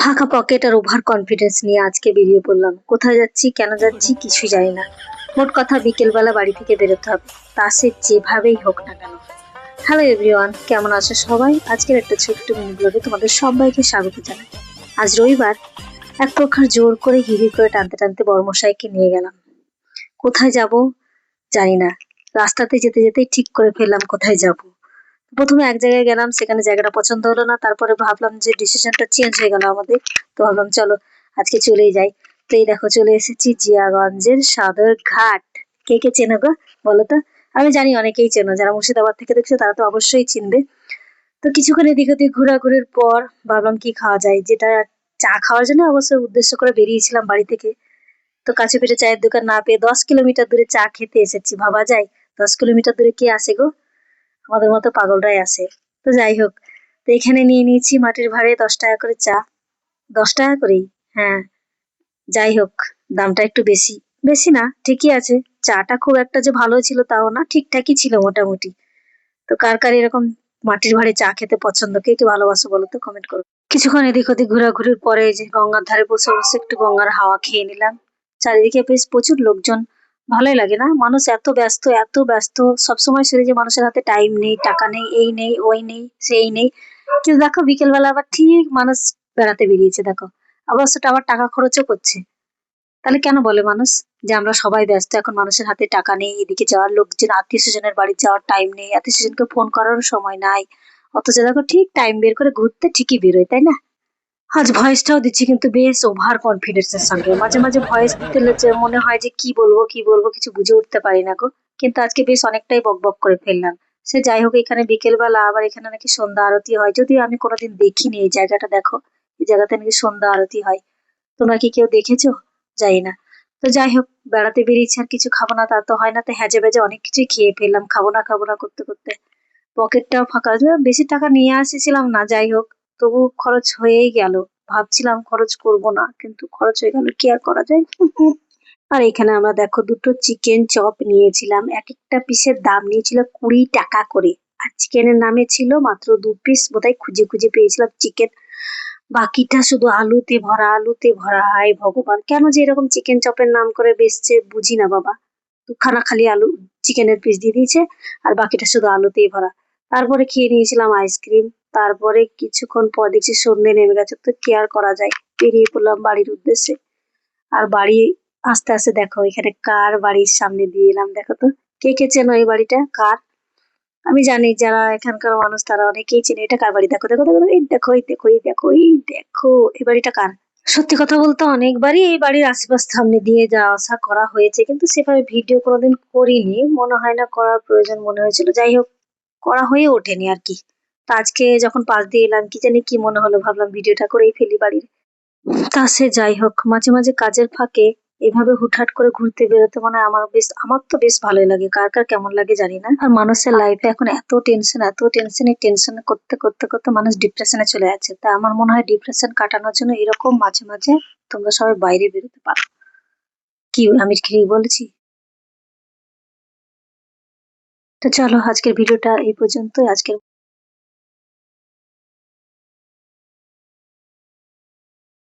ফাঁকা পকেট আর over confidence নিয়ে আজকে বেরিয়ে পড়লাম। কোথায় যাচ্ছি, কেন যাচ্ছি কিছুই জানি না। মোট কথা বিকেলবেলা বাড়ি থেকে বেরোতে হবে, তা সে যেভাবেই হোক না কেন। হ্যালো এভরিওয়ান, কেমন আছো সবাই? আজকের একটা ছোট্ট মিনি ব্লগে তোমাদের সবাইকে স্বাগত জানাই। আজ রবিবার, এক প্রকার জোর করে হিড়ি করে টানতে টানতে বড়মশাইকে নিয়ে গেলাম। কোথায় যাব জানি না, রাস্তাতে যেতে যেতেই ঠিক করে ফেললাম কোথায় যাব। প্রথমে এক জায়গায় গেলাম, সেখানে জায়গাটা পছন্দ হলো না, তারপরে ভাবলাম যে ডিসিশনটা চেঞ্জ হয়ে গেল আমাদের। তো ভাবলাম চলো আজকে চলেই যাই। তো এই দেখো চলে এসেছি জিয়াগঞ্জের সদর ঘাট। কে কে চেনো গো বলো তো? আমি জানি অনেকেই চেনো, যারা মুর্শিদাবাদ থেকে দেখছো তারা তো অবশ্যই চিনবে। তো কিছুক্ষণ এদিক ওদিক ঘোরাঘুরির পর ভাবলাম কি খাওয়া যায়, যেটা চা খাওয়ার জন্য অবশ্য উদ্দেশ্য করে বেরিয়েছিলাম বাড়ি থেকে। তো কাছে পিঠে চায়ের দোকান না পেয়ে 10 কিলোমিটার দূরে চা খেতে এসেছি। ভাবা যায় 10 কিলোমিটার দূরে কে আসে গো, আমাদের মতো পাগলরাই আসে। তো যাই হোক, তো এখানে নিয়ে নিয়েছি মাটির ভাঁড়ে 10 টাকা করে চা। 10 টাকা করেই, হ্যাঁ। যাই হোক, দামটা একটু বেশি। বেশি না, ঠিকই আছে। চাটা খুব একটা যে ভালো ছিল তাও না, ঠিকঠাকই ছিল মোটামুটি। তো কার কার এরকম মাটির ভাঁড়ে চা খেতে পছন্দ, কে কে ভালোবাসো বলো তো, কমেন্ট করো। কিছুক্ষণ এদিক ওদিক ঘোরাঘুরির পরে এই যে গঙ্গার ধারে বসে বসে একটু গঙ্গার হাওয়া খেয়ে নিলাম। চারিদিকে বেশ প্রচুর লোকজন। ভালোই লাগে না? মানুষ এত ব্যস্ত এত ব্যস্ত, সবসময় শুনে যে মানুষের হাতে টাইম নেই, টাকা নেই, এই নেই ওই নেই সেই নেই। কিন্তু দেখো বিকেলবেলা আবার ঠিক মানুষ বেড়াতে বেরিয়েছে দেখো। অবশ্যটা আবার টাকা খরচও করছে। তাহলে কেন বলে মানুষ যে আমরা সবাই ব্যস্ত, এখন মানুষের হাতে টাকা নেই, এদিকে যাওয়ার লোকজন আত্মীয় স্বজনের বাড়ি যাওয়ার টাইম নেই, আত্মীয় স্বজনকে ফোন করারও সময় নাই। অথচ দেখো ঠিক টাইম বের করে ঘুরতে ঠিকই বেরোয়, তাই না? আজ ভয়েসটাও দিচ্ছি কিন্তু বেশ ওভার কনফিডেন্স এর সঙ্গে। মাঝে মাঝে ভয়েস দিলে যে মনে হয় যে কি বলবো কিছু বুঝে উঠতে পারি না গো। কিন্তু আজকে বেশ অনেকটাই বকবক করে ফেললাম। সে যাই হোক, এখানে বিকেলবেলা আবার এখানে নাকি সন্ধ্যা আরতি হয়, যদিও আমি কোনোদিন দেখিনি এই জায়গাটা। দেখো এই জায়গাতে নাকি সন্ধ্যা আরতি হয়। তোমরা কি কেউ দেখেছো? জানি না। তো যাই হোক, বেড়াতে বেরিয়েছি আর কিছু খাবো না তা তো হয় না, তো হ্যাজে ব্যাজে অনেক কিছুই খেয়ে ফেললাম, খাবো না করতে করতে পকেটটাও ফাঁকা। বেশি টাকা নিয়ে আসছিলাম না, যাই হোক তবু খরচ হয়েই গেল। ভাবছিলাম খরচ করব না, কিন্তু খরচ হয়ে গেল, কি আর করা যায়। আর এখানে আমরা দেখো দুটো চিকেন চপ নিয়েছিলাম, এক একটা পিসের দাম নিয়েছিল 20 টাকা করে। আর চিকেনের নামে ছিল মাত্র 2 পিস, বোধহয় খুঁজে খুঁজে পেয়েছিলাম চিকেন। বাকিটা শুধু আলুতে ভরা আলুতে ভরা। হায় ভগবান, কেন যে এরকম চিকেন চপের নাম করে বেচছে বুঝি না বাবা। দুখানা খালি আলু চিকেনের পিস দিয়ে দিয়েছে, আর বাকিটা শুধু আলুতেই ভরা। তারপরে খেয়ে নিয়েছিলাম আইসক্রিম। তারপরে কিছুক্ষণ পর দেখছি সন্ধে নেমে গেছে, তো কি আর করা যায়, বেরিয়ে পড়লাম বাড়ির উদ্দেশ্যে। আর বাড়ি আস্তে আস্তে দেখো এখানে কার বাড়ির সামনে দিয়ে এলাম, দেখো তো। কে কে চেনো এই বাড়িটা কার? আমি জানি যারা এখানকার মানুষ তারা অনেকেই চেনে। এটা কার বাড়ি? দেখো দেখো দেখো, এই দেখো এই দেখো এই দেখো এই দেখো, এই বাড়িটা কার? সত্যি কথা বলতে অনেকবারই এই বাড়ির আশেপাশ সামনে দিয়ে যাওয়া আসা করা হয়েছে, কিন্তু সেভাবে ভিডিও কোনোদিন করিনি, মনে হয় না করার প্রয়োজন মনে হয়েছিল। যাই হোক, করা হয়ে ওঠেনি আর কি। তো আজকে যখন পাশ দিয়ে এলাম, কি জানি কি মনে হলো, ভাবলাম ভিডিওটা করেই ফেলি বাড়ির। তা সে যাই হোক, মাঝে মাঝে কাজের ফাঁকে এভাবে হুটহাট করে ঘুরতে বেরোতে মানে আমার তো বেশ ভালোই লাগে। কার কার কেমন লাগে জানি না। আর মানুষের লাইফে এখন এত টেনশন করতে করতে করতে মানুষ ডিপ্রেশনে চলে যাচ্ছে। তা আমার মনে হয় ডিপ্রেশন কাটানোর জন্য এরকম মাঝে মাঝে তোমরা সবাই বাইরে বেরোতে পারো। কি আমি ঠিক বলেছি? তো চলো আজকের ভিডিওটা এই পর্যন্ত। আজকের